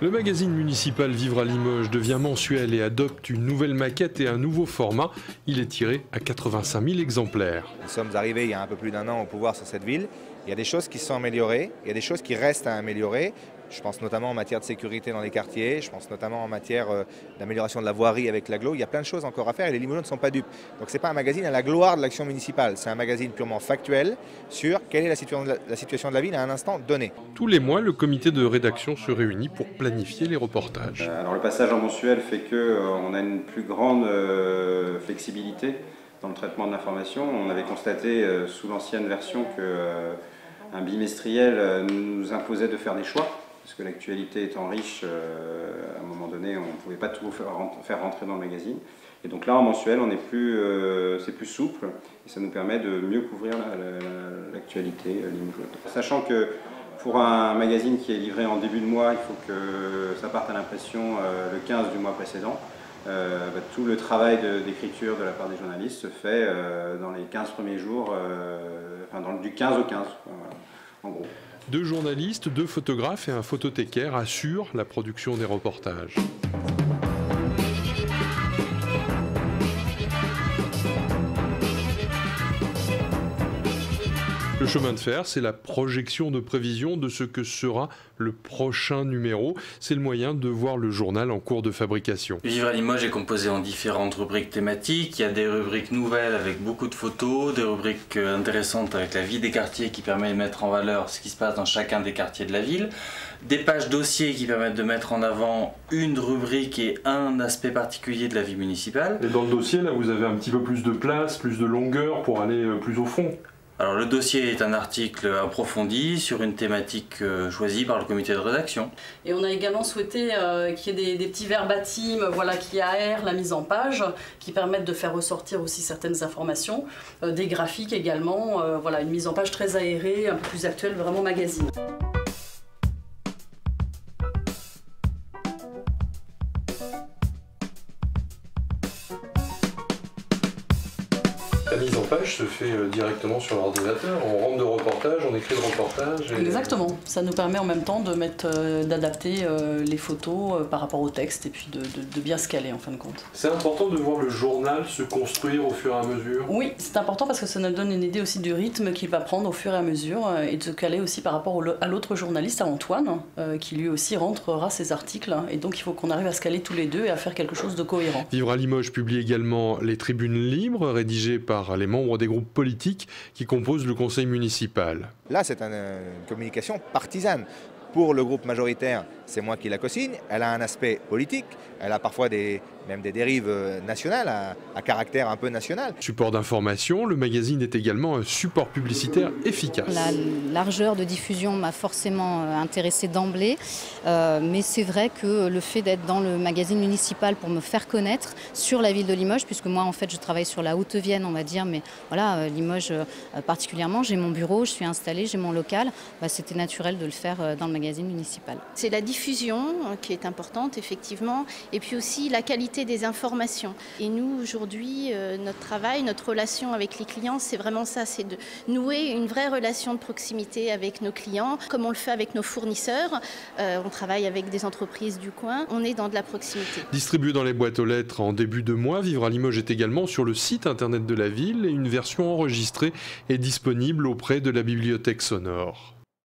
Le magazine municipal Vivre à Limoges devient mensuel et adopte une nouvelle maquette et un nouveau format. Il est tiré à 85 000 exemplaires. Nous sommes arrivés il y a un peu plus d'un an au pouvoir sur cette ville. Il y a des choses qui se sont améliorées, il y a des choses qui restent à améliorer. Je pense notamment en matière de sécurité dans les quartiers, je pense notamment en matière d'amélioration de la voirie avec l'agglo. Il y a plein de choses encore à faire et les Limogeaux ne sont pas dupes. Donc ce n'est pas un magazine à la gloire de l'action municipale, c'est un magazine purement factuel sur quelle est la situation de la ville à un instant donné. Tous les mois, le comité de rédaction se réunit pour planifier les reportages. Alors le passage en mensuel fait qu'on a une plus grande flexibilité dans le traitement de l'information. On avait constaté sous l'ancienne version qu'un bimestriel nous imposait de faire des choix. Parce que l'actualité étant riche, à un moment donné, on ne pouvait pas tout faire rentrer dans le magazine. Et donc là, en mensuel, c'est plus souple et ça nous permet de mieux couvrir l'actualité limogeoise. Sachant que pour un magazine qui est livré en début de mois, il faut que ça parte à l'impression le 15 du mois précédent. Tout le travail d'écriture de la part des journalistes se fait dans les 15 premiers jours, du 15 au 15, en gros. 2 journalistes, 2 photographes et un photothécaire assurent la production des reportages. Le chemin de fer, c'est la projection de prévision de ce que sera le prochain numéro. C'est le moyen de voir le journal en cours de fabrication. Vivre à Limoges est composé en différentes rubriques thématiques. Il y a des rubriques nouvelles avec beaucoup de photos, des rubriques intéressantes avec la vie des quartiers qui permet de mettre en valeur ce qui se passe dans chacun des quartiers de la ville. Des pages dossiers qui permettent de mettre en avant une rubrique et un aspect particulier de la vie municipale. Et dans le dossier, là, vous avez un petit peu plus de place, plus de longueur pour aller plus au fond. Alors le dossier est un article approfondi sur une thématique choisie par le comité de rédaction. Et on a également souhaité qu'il y ait des petits verbatims qui aèrent la mise en page, qui permettent de faire ressortir aussi certaines informations, des graphiques également, une mise en page très aérée, un peu plus actuelle, vraiment magazine. La mise en page se fait directement sur l'ordinateur, on rentre de reportage, on écrit le reportage. Et... Exactement, ça nous permet en même temps d'adapter les photos par rapport au texte et puis de bien se caler en fin de compte. C'est important de voir le journal se construire au fur et à mesure. Oui, c'est important parce que ça nous donne une idée aussi du rythme qu'il va prendre au fur et à mesure et de se caler aussi par rapport à l'autre journaliste, à Antoine, qui lui aussi rentrera ses articles et donc il faut qu'on arrive à se caler tous les deux et à faire quelque chose de cohérent. Vivre à Limoges publie également les tribunes libres rédigées par les membres des groupes politiques qui composent le conseil municipal. Là, c'est une communication partisane. Pour le groupe majoritaire, c'est moi qui la co-signe. Elle a un aspect politique, elle a parfois même des dérives nationales, à caractère un peu national. Support d'information, le magazine est également un support publicitaire efficace. La largeur de diffusion m'a forcément intéressée d'emblée, mais c'est vrai que le fait d'être dans le magazine municipal pour me faire connaître sur la ville de Limoges, puisque moi en fait je travaille sur la Haute-Vienne on va dire, mais voilà, Limoges particulièrement, j'ai mon bureau, je suis installée, j'ai mon local, c'était naturel de le faire dans le magazine municipal. C'est la diffusion qui est importante effectivement, et puis aussi la qualité des informations. Et nous aujourd'hui, notre travail, notre relation avec les clients, c'est vraiment ça, c'est de nouer une vraie relation de proximité avec nos clients, comme on le fait avec nos fournisseurs. On travaille avec des entreprises du coin, on est dans de la proximité. Distribué dans les boîtes aux lettres en début de mois, Vivre à Limoges est également sur le site internet de la ville et une version enregistrée est disponible auprès de la bibliothèque sonore.